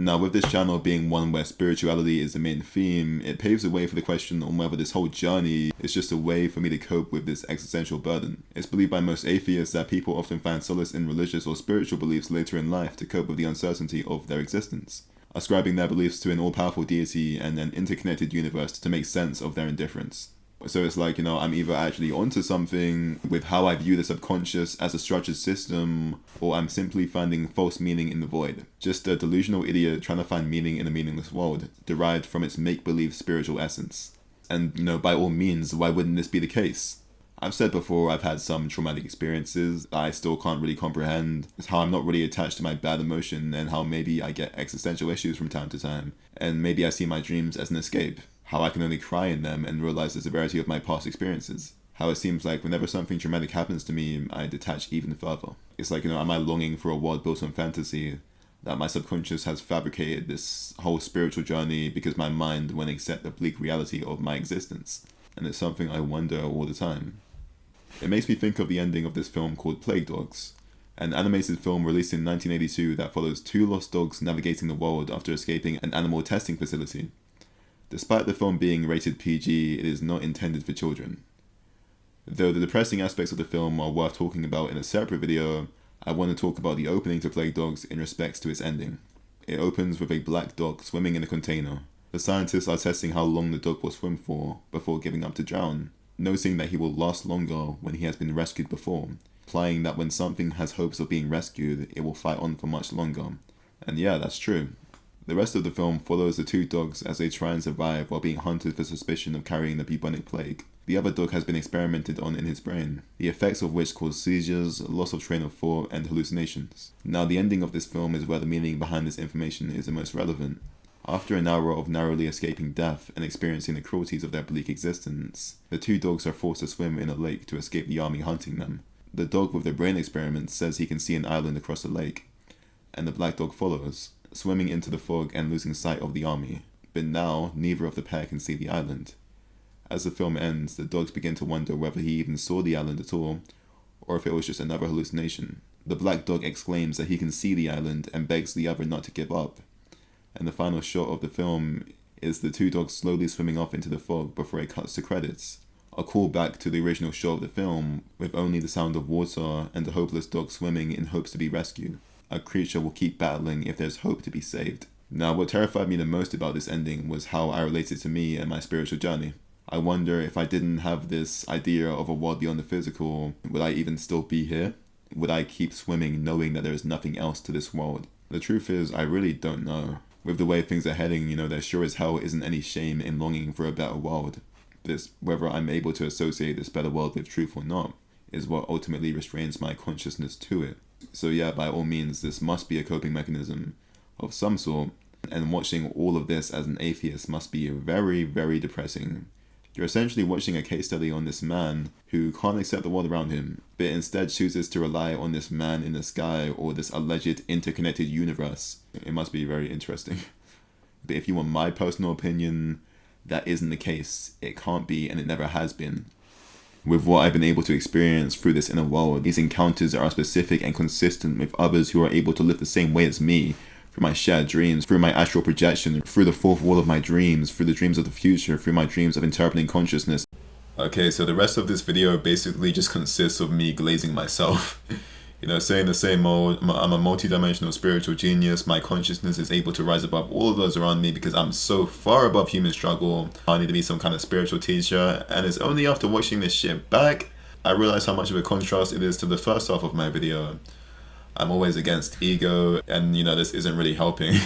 Now, with this channel being one where spirituality is the main theme, it paves the way for the question on whether this whole journey is just a way for me to cope with this existential burden. It's believed by most atheists that people often find solace in religious or spiritual beliefs later in life to cope with the uncertainty of their existence, ascribing their beliefs to an all-powerful deity and an interconnected universe to make sense of their indifference. So it's like, I'm either actually onto something with how I view the subconscious as a structured system, or I'm simply finding false meaning in the void. Just a delusional idiot trying to find meaning in a meaningless world, derived from its make-believe spiritual essence. And, by all means, why wouldn't this be the case? I've said before I've had some traumatic experiences that I still can't really comprehend. It's how I'm not really attached to my bad emotion, and how maybe I get existential issues from time to time. And maybe I see my dreams as an escape. How I can only cry in them and realize the severity of my past experiences. How it seems like whenever something traumatic happens to me, I detach even further. It's like, am I longing for a world built on fantasy, that my subconscious has fabricated this whole spiritual journey because my mind won't accept the bleak reality of my existence. And it's something I wonder all the time. It makes me think of the ending of this film called Plague Dogs, an animated film released in 1982 that follows two lost dogs navigating the world after escaping an animal testing facility. Despite the film being rated PG, it is not intended for children. Though the depressing aspects of the film are worth talking about in a separate video, I want to talk about the opening to Plague Dogs in respects to its ending. It opens with a black dog swimming in a container. The scientists are testing how long the dog will swim for before giving up to drown, noting that he will last longer when he has been rescued before, implying that when something has hopes of being rescued, it will fight on for much longer. And yeah, that's true. The rest of the film follows the two dogs as they try and survive while being hunted for suspicion of carrying the bubonic plague. The other dog has been experimented on in his brain, the effects of which cause seizures, loss of train of thought, and hallucinations. Now, the ending of this film is where the meaning behind this information is the most relevant. After an hour of narrowly escaping death and experiencing the cruelties of their bleak existence, the two dogs are forced to swim in a lake to escape the army hunting them. The dog with the brain experiment says he can see an island across the lake, and the black dog follows, swimming into the fog and losing sight of the army. But now, neither of the pair can see the island. As the film ends, the dogs begin to wonder whether he even saw the island at all, or if it was just another hallucination. The black dog exclaims that he can see the island and begs the other not to give up. And the final shot of the film is the two dogs slowly swimming off into the fog before it cuts to credits. A callback to the original shot of the film, with only the sound of water and a hopeless dog swimming in hopes to be rescued. A creature will keep battling if there's hope to be saved. Now, what terrified me the most about this ending was how I related to me and my spiritual journey. I wonder if I didn't have this idea of a world beyond the physical, would I even still be here? Would I keep swimming knowing that there is nothing else to this world? The truth is, I really don't know. With the way things are heading, there sure as hell isn't any shame in longing for a better world. This, whether I'm able to associate this better world with truth or not, is what ultimately restrains my consciousness to it. So yeah, by all means, this must be a coping mechanism of some sort, and watching all of this as an atheist must be very, very depressing. You're essentially watching a case study on this man who can't accept the world around him, but instead chooses to rely on this man in the sky or this alleged interconnected universe. It must be very interesting. But if you want my personal opinion, that isn't the case. It can't be, and it never has been. With what I've been able to experience through this inner world, these encounters are specific and consistent with others who are able to live the same way as me, through my shared dreams, through my astral projection, through the fourth wall of my dreams, through the dreams of the future, through my dreams of interpreting consciousness. Okay, so the rest of this video basically just consists of me glazing myself. Saying the same old, I'm a multi-dimensional spiritual genius, my consciousness is able to rise above all of those around me because I'm so far above human struggle. I need to be some kind of spiritual teacher, and it's only after watching this shit back, I realize how much of a contrast it is to the first half of my video. I'm always against ego, and this isn't really helping.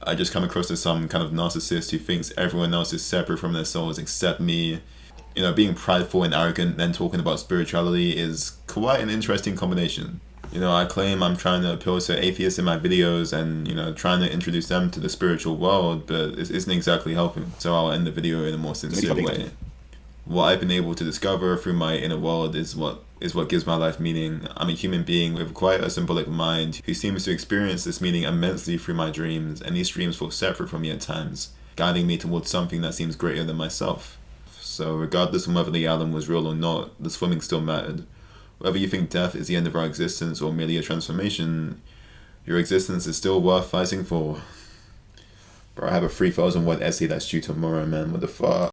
I just come across as some kind of narcissist who thinks everyone else is separate from their souls except me. Being prideful and arrogant, then talking about spirituality is quite an interesting combination. I claim I'm trying to appeal to atheists in my videos and, trying to introduce them to the spiritual world, but it isn't exactly helping. So I'll end the video in a more sincere way. What I've been able to discover through my inner world is what gives my life meaning. I'm a human being with quite a symbolic mind who seems to experience this meaning immensely through my dreams, and these dreams feel separate from me at times, guiding me towards something that seems greater than myself. So regardless of whether the island was real or not, the swimming still mattered. Whether you think death is the end of our existence or merely a transformation, your existence is still worth fighting for. Bro, I have a 3,000 word essay that's due tomorrow, man. What the fuck?